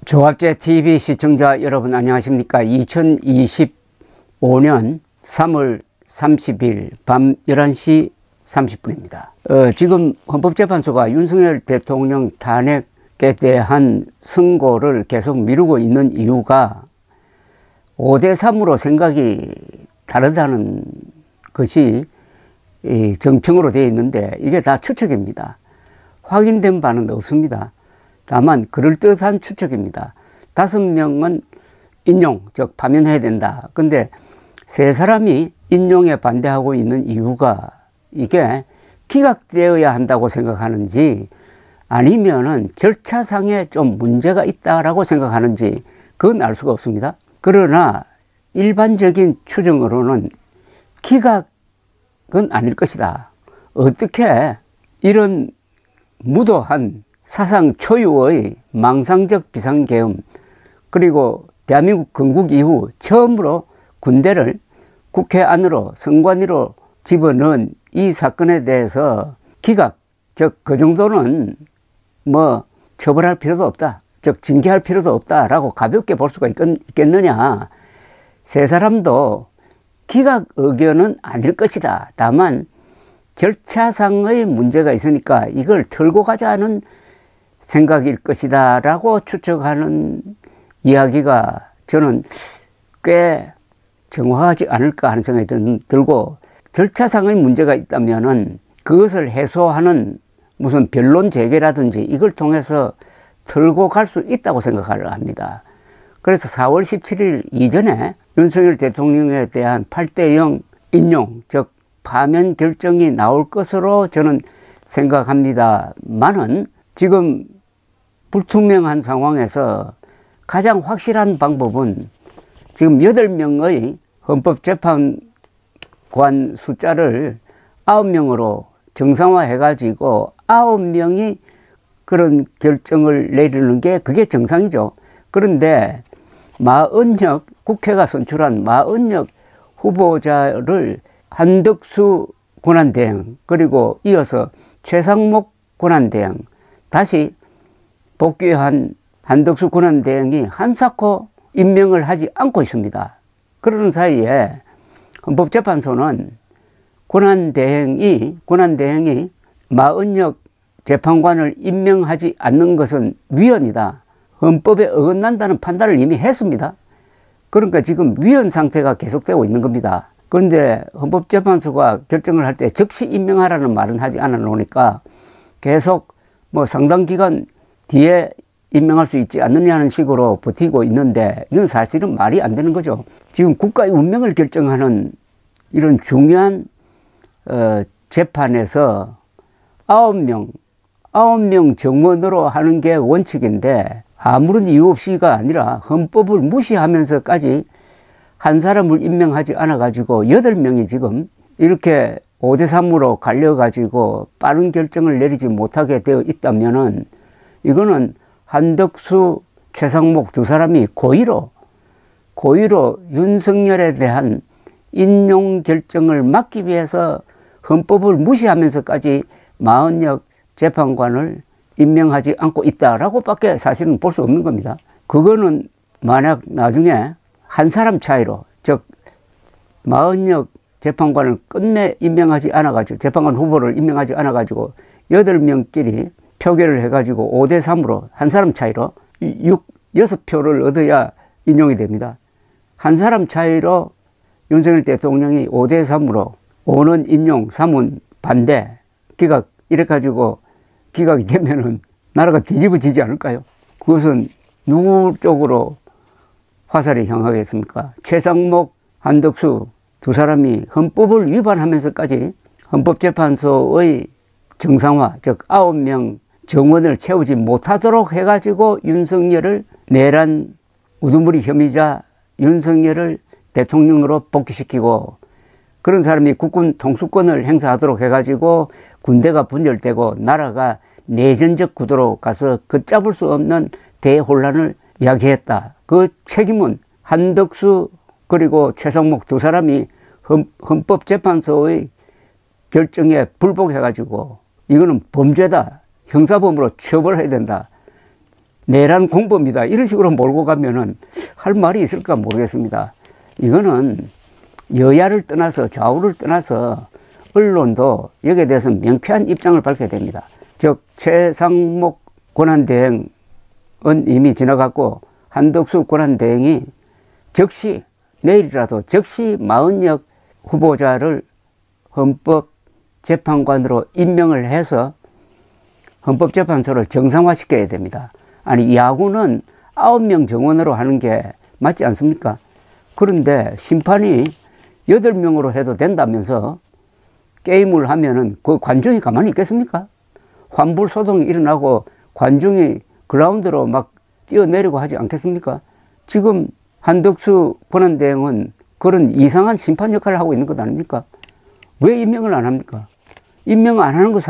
조갑제 TV 시청자 여러분 안녕하십니까. 2025년 3월 30일 밤 11시 30분입니다. 지금 헌법재판소가 윤석열 대통령 탄핵에 대한 선고를 계속 미루고 있는 이유가 5대3으로 생각이 다르다는 것이 정평으로 되어 있는데 이게 다 추측입니다. 확인된 바는 없습니다. 다만 그럴듯한 추측입니다. 5명은 인용, 즉 파면해야 된다. 근데 3사람이 인용에 반대하고 있는 이유가 이게 기각되어야 한다고 생각하는지 아니면은 절차상에 좀 문제가 있다라고 생각하는지 그건 알 수가 없습니다. 그러나 일반적인 추정으로는 기각은 아닐 것이다. 어떻게 이런 무도한 사상 초유의 망상적 비상계엄, 그리고 대한민국 건국 이후 처음으로 군대를 국회 안으로 선관위로 집어넣은 이 사건에 대해서 기각, 즉 그 정도는 뭐 처벌할 필요도 없다, 즉 징계할 필요도 없다라고 가볍게 볼 수가 있겠느냐. 3사람도 기각 의견은 아닐 것이다. 다만 절차상의 문제가 있으니까 이걸 털고 가자는 생각일 것이다 라고 추측하는 이야기가 저는 꽤 정확하지 않을까 하는 생각이 들고, 절차상의 문제가 있다면은 그것을 해소하는 무슨 변론 재개라든지 이걸 통해서 털고 갈 수 있다고 생각을 합니다. 그래서 4월 17일 이전에 윤석열 대통령에 대한 8대0 인용, 즉 파면 결정이 나올 것으로 저는 생각합니다만은 지금 불투명한 상황에서 가장 확실한 방법은 지금 8명의 헌법재판관 숫자를 9명으로 정상화해 가지고 9명이 그런 결정을 내리는 게 그게 정상이죠. 그런데 마은혁, 국회가 선출한 마은혁 후보자를 한덕수 권한대행, 그리고 이어서 최상목 권한대행, 다시 복귀한 한덕수 권한대행이 한사코 임명을 하지 않고 있습니다. 그러는 사이에 헌법재판소는 권한대행이 마은혁 재판관을 임명하지 않는 것은 위헌이다, 헌법에 어긋난다는 판단을 이미 했습니다. 그러니까 지금 위헌 상태가 계속되고 있는 겁니다. 그런데 헌법재판소가 결정을 할 때 즉시 임명하라는 말은 하지 않아 놓으니까 계속 뭐 상당 기간 뒤에 임명할 수 있지 않느냐는 식으로 버티고 있는데 이건 사실은 말이 안 되는 거죠. 지금 국가의 운명을 결정하는 이런 중요한 재판에서 9명 정원으로 하는 게 원칙인데 아무런 이유 없이가 아니라 헌법을 무시하면서까지 한 사람을 임명하지 않아 가지고 8명이 지금 이렇게 5대3으로 갈려 가지고 빠른 결정을 내리지 못하게 되어 있다면은 이거는 한덕수, 최상목 2사람이 고의로 윤석열에 대한 인용 결정을 막기 위해서 헌법을 무시하면서까지 마은혁 재판관을 임명하지 않고 있다라고 밖에 사실은 볼 수 없는 겁니다. 그거는 만약 나중에 한 사람 차이로, 즉 마은혁 재판관을 끝내 임명하지 않아가지고, 재판관 후보를 임명하지 않아가지고 8명끼리 표결을 해가지고 5대3으로 한 사람 차이로 6표를 얻어야 인용이 됩니다. 한 사람 차이로 윤석열 대통령이 5대3으로 5는 인용, 3은 반대, 기각, 이래가지고 기각이 되면은 나라가 뒤집어지지 않을까요? 그것은 누구 쪽으로 화살이 향하겠습니까? 최상목, 한덕수 2사람이 헌법을 위반하면서까지 헌법재판소의 정상화, 즉 9명 정원을 채우지 못하도록 해가지고 윤석열을, 내란 우두머리 혐의자 윤석열을 대통령으로 복귀시키고, 그런 사람이 국군 통수권을 행사하도록 해가지고 군대가 분열되고 나라가 내전적 구도로 가서 걷잡을 수 없는 대혼란을 야기했다. 그 책임은 한덕수 그리고 최상목 2사람이 헌법재판소의 결정에 불복해가지고 이거는 범죄다, 형사범으로 처벌해야 된다, 내란 공범이다 이런 식으로 몰고 가면은 할 말이 있을까 모르겠습니다. 이거는 여야를 떠나서 좌우를 떠나서 언론도 여기에 대해서 명쾌한 입장을 밝혀야 됩니다. 즉 최상목 권한대행은 이미 지나갔고 한덕수 권한대행이 즉시 내일이라도 즉시 마은혁 후보자를 헌법재판관으로 임명을 해서 헌법재판소를 정상화시켜야 됩니다. 아니 야구는 9명 정원으로 하는 게 맞지 않습니까? 그런데 심판이 8명으로 해도 된다면서 게임을 하면은 그 관중이 가만히 있겠습니까? 환불소동이 일어나고 관중이 그라운드로 막 뛰어내리고 하지 않겠습니까? 지금 한덕수 권한대행은 그런 이상한 심판 역할을 하고 있는 것 아닙니까? 왜 임명을 안 합니까? 임명 안 하는 것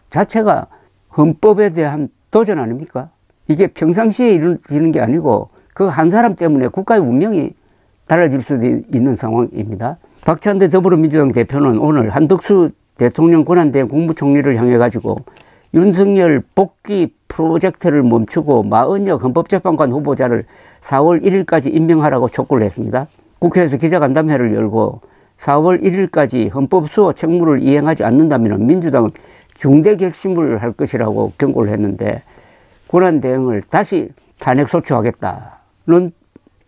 자체가 헌법에 대한 도전 아닙니까? 이게 평상시에 이루어지는 게 아니고 그 한 사람 때문에 국가의 운명이 달라질 수도 있는 상황입니다. 박찬대 더불어민주당 대표는 오늘 한덕수 대통령 권한대행 국무총리를 향해 가지고 윤석열 복귀 프로젝트를 멈추고 마은혁 헌법재판관 후보자를 4월 1일까지 임명하라고 촉구를 했습니다. 국회에서 기자간담회를 열고 4월 1일까지 헌법수호 책무를 이행하지 않는다면 민주당은 중대 결심을 할 것이라고 경고를 했는데 권한대행을 다시 탄핵 소추하겠다는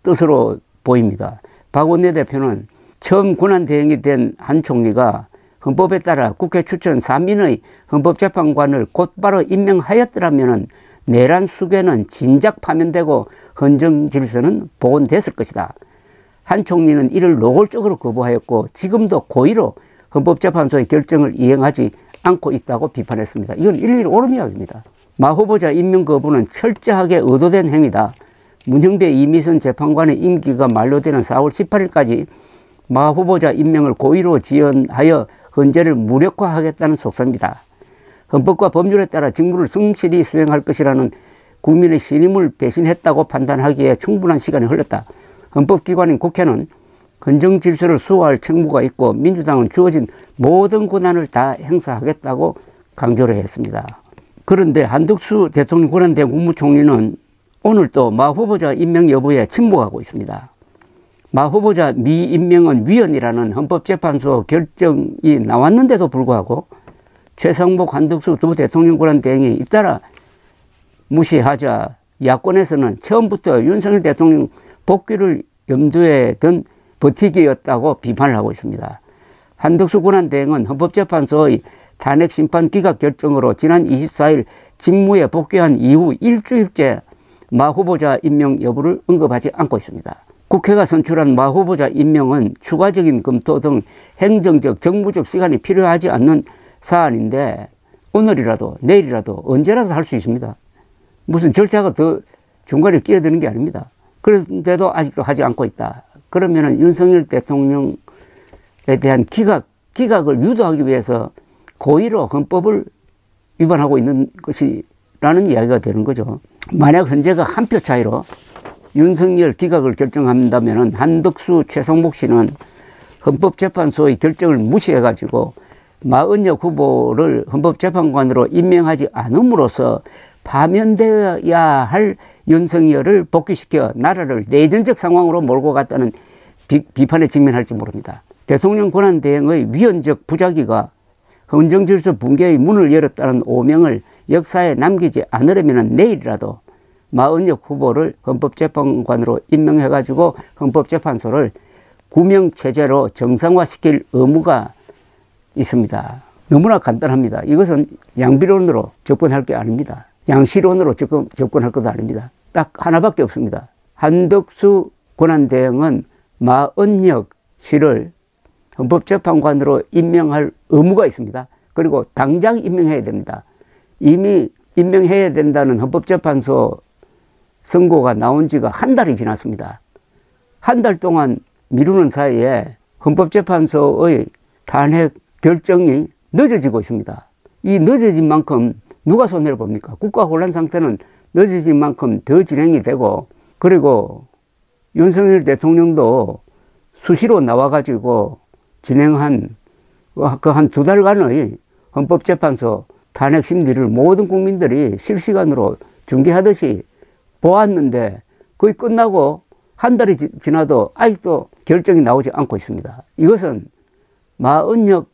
뜻으로 보입니다. 박 원내대표는 처음 권한대행이 된 한 총리가 헌법에 따라 국회 추천 3인의 헌법재판관을 곧바로 임명하였더라면 내란 수괴는 진작 파면되고 헌정 질서는 복원됐을 것이다. 한 총리는 이를 노골적으로 거부하였고 지금도 고의로 헌법재판소의 결정을 이행하지 않고 있다고 비판했습니다. 이건 일일이 옳은 이야기입니다. 마 후보자 임명 거부는 철저하게 의도된 행위다. 문형배 이미선 재판관의 임기가 만료되는 4월 18일까지 마 후보자 임명을 고의로 지연하여 헌재를 무력화하겠다는 속셈이다. 헌법과 법률에 따라 직무를 성실히 수행할 것이라는 국민의 신임을 배신했다고 판단하기에 충분한 시간이 흘렀다. 헌법기관인 국회는 헌정 질서를 수호할 책무가 있고 민주당은 주어진 모든 권한을 다 행사하겠다고 강조를 했습니다. 그런데 한덕수 대통령 권한대행 국무총리는 오늘 또 마 후보자 임명 여부에 침묵하고 있습니다. 마 후보자 미임명은 위헌이라는 헌법재판소 결정이 나왔는데도 불구하고 최상목 한덕수 두 대통령 권한대행이 잇따라 무시하자 야권에서는 처음부터 윤석열 대통령 복귀를 염두에 둔 버티기였다고 비판을 하고 있습니다. 한덕수 권한대행은 헌법재판소의 탄핵 심판 기각 결정으로 지난 24일 직무에 복귀한 이후 일주일째 마 후보자 임명 여부를 언급하지 않고 있습니다. 국회가 선출한 마 후보자 임명은 추가적인 검토 등 행정적, 정무적 시간이 필요하지 않는 사안인데 오늘이라도 내일이라도 언제라도 할 수 있습니다. 무슨 절차가 더 중간에 끼어드는 게 아닙니다. 그런데도 아직도 하지 않고 있다. 그러면 윤석열 대통령에 대한 기각을 유도하기 위해서 고의로 헌법을 위반하고 있는 것이라는 이야기가 되는 거죠. 만약 헌재가 한 표 차이로 윤석열 기각을 결정한다면 한덕수 최상목 씨는 헌법재판소의 결정을 무시해가지고 마은혁 후보를 헌법재판관으로 임명하지 않음으로써 파면되어야 할 윤석열을 복귀시켜 나라를 내전적 상황으로 몰고 갔다는 비판에 직면할지 모릅니다. 대통령 권한대행의 위헌적 부작위가 헌정질서 붕괴의 문을 열었다는 오명을 역사에 남기지 않으려면 내일이라도 마은혁 후보를 헌법재판관으로 임명해가지고 헌법재판소를 구명체제로 정상화시킬 의무가 있습니다. 너무나 간단합니다. 이것은 양비론으로 접근할 게 아닙니다. 양시론으로 접근할 것도 아닙니다. 딱 하나밖에 없습니다. 한덕수 권한대행은 마은혁 씨를 헌법재판관으로 임명할 의무가 있습니다. 그리고 당장 임명해야 됩니다. 이미 임명해야 된다는 헌법재판소 선고가 나온 지가 한 달이 지났습니다. 한 달 동안 미루는 사이에 헌법재판소의 탄핵 결정이 늦어지고 있습니다. 이 늦어진 만큼 누가 손해를 봅니까? 국가 혼란 상태는 늦어진 만큼 더 진행이 되고, 그리고 윤석열 대통령도 수시로 나와가지고 진행한 그 한 2달간의 헌법재판소 탄핵 심리를 모든 국민들이 실시간으로 중계하듯이 보았는데 거의 끝나고 한 달이 지나도 아직도 결정이 나오지 않고 있습니다. 이것은 마은혁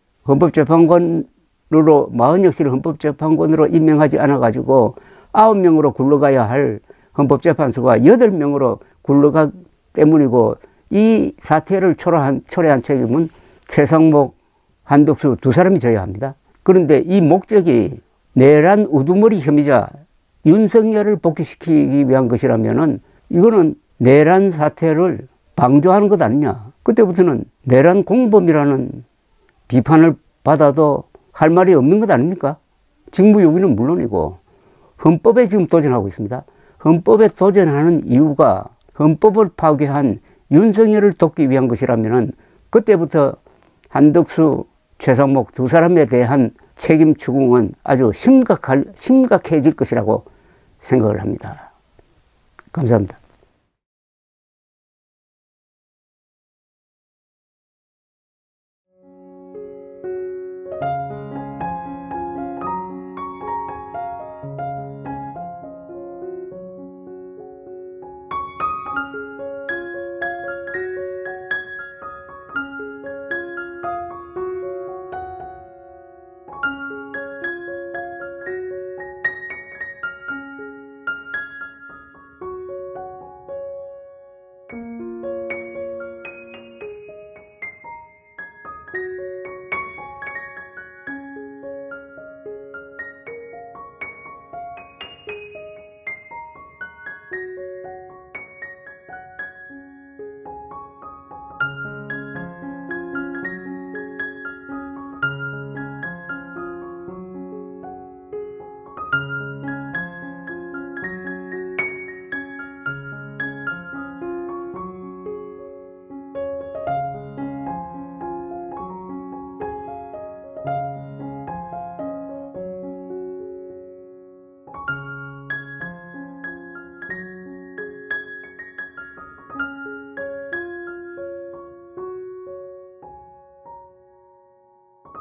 마은혁 씨를 헌법재판관으로 임명하지 않아가지고 9명으로 굴러가야 할 헌법재판소가 8명으로 굴러가기 때문이고, 이 사태를 초래한 책임은 최상목, 한덕수 두 사람이 져야 합니다. 그런데 이 목적이 내란 우두머리 혐의자 윤석열을 복귀시키기 위한 것이라면은 이거는 내란 사태를 방조하는 것 아니냐. 그때부터는 내란 공범이라는 비판을 받아도 할 말이 없는 것 아닙니까? 직무유기는 물론이고 헌법에 지금 도전하고 있습니다. 헌법에 도전하는 이유가 헌법을 파괴한 윤석열을 돕기 위한 것이라면은 그때부터 한덕수, 최상목 두 사람에 대한 책임 추궁은 아주 심각해질 것이라고 생각을 합니다. 감사합니다.